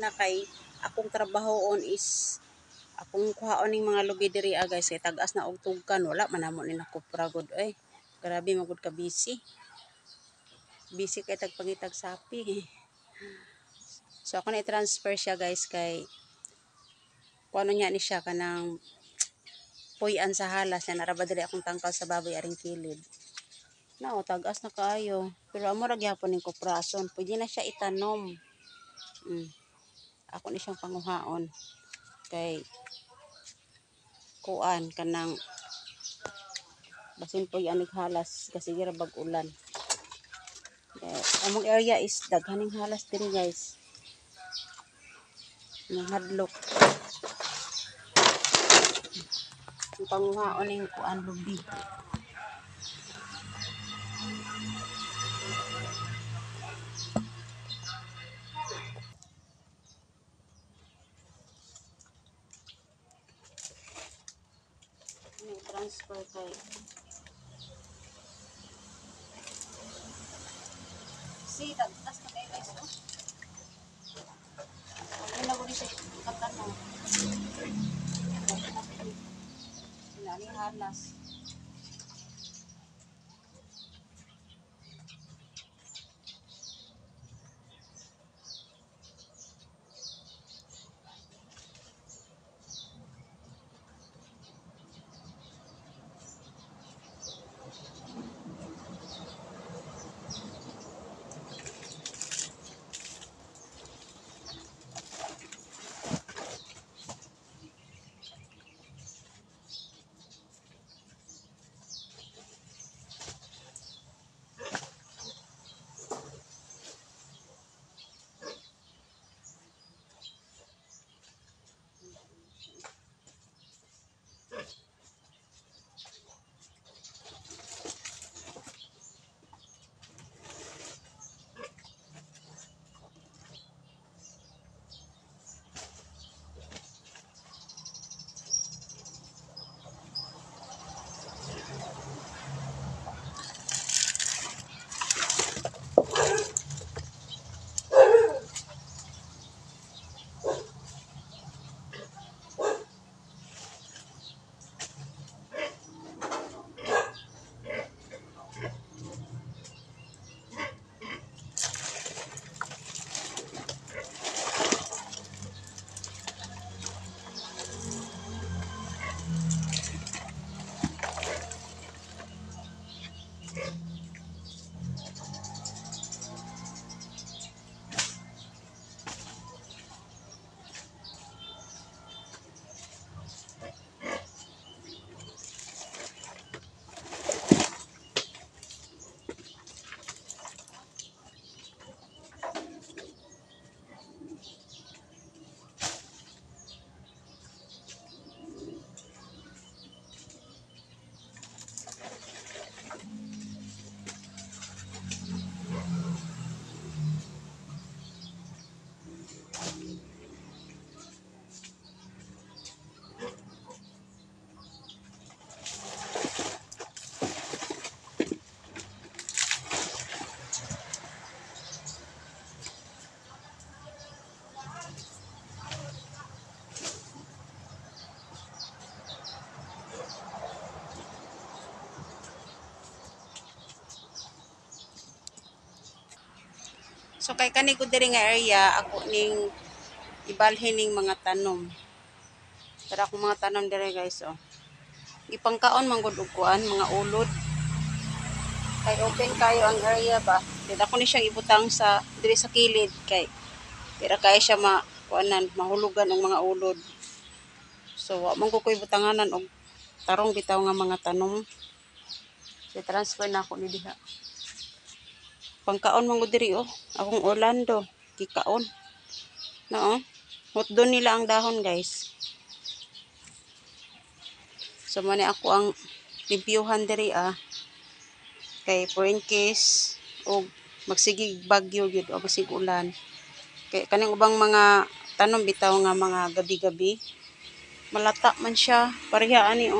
una kay akong trabahoon is akong kuhaon ning mga lubi diri guys kay tagas na og tugkan wala man namo ni nakupra gud ay grabe magud ka busy kay tagpangitag sapi so ako na i-transfer siya guys kay kuno niya ni siya kanang puy-an sa halas na naraba diri akong tangkal sa baboy aring kilid na tagas na kaayo pero amo ra gyapon ning kuprason pwede na siya itanom ako ni siyang panguhaon kay kuan kanang basin puy anig halas kasi gira bag ulan among area is daghaning halas diri guys ng hadlok ang panguhaon ning kuan lubi transfer kay si tagtas na kay guys ay na gudi sa katano nani halas so kay kani ko diri nga area ako ning ibalhin ning mga tanom para akong mga tanom diri guys ipangkaon man gud og kuan mga ulod kay open kayo ang area ba dito ako ni siyang ibutang sa diri sa kilid kay para kay siya kuanan mahulugan ang mga ulod so wa man ko ibutanganan og tarong bitaw nga mga tanom so transfer na ako ni diha pangkaon man gud diri akong Orlando kikaon no hotdon nila ang dahon guys so mani ako ang limpyuhan diri kay for in case og magsigig bagyo gyud o basig ulan kay kaning ubang mga tanom bitaw nga mga gabi-gabi malata man siya pareha ani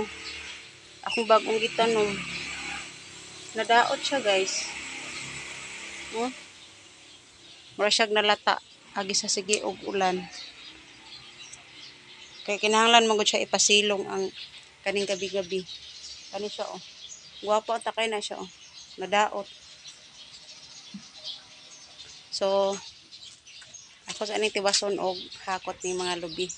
akong bagong gitanom nadaot siya guys mura siyag nalata agi sa sige og ulan. Kaya kinahanglan mo gud siya ipasilong ang kaning gabi-gabi. Kani siya oh. Guwapo takay na siya oh. Madaot. So ako sa aning tibason og hakot ni mga lubi.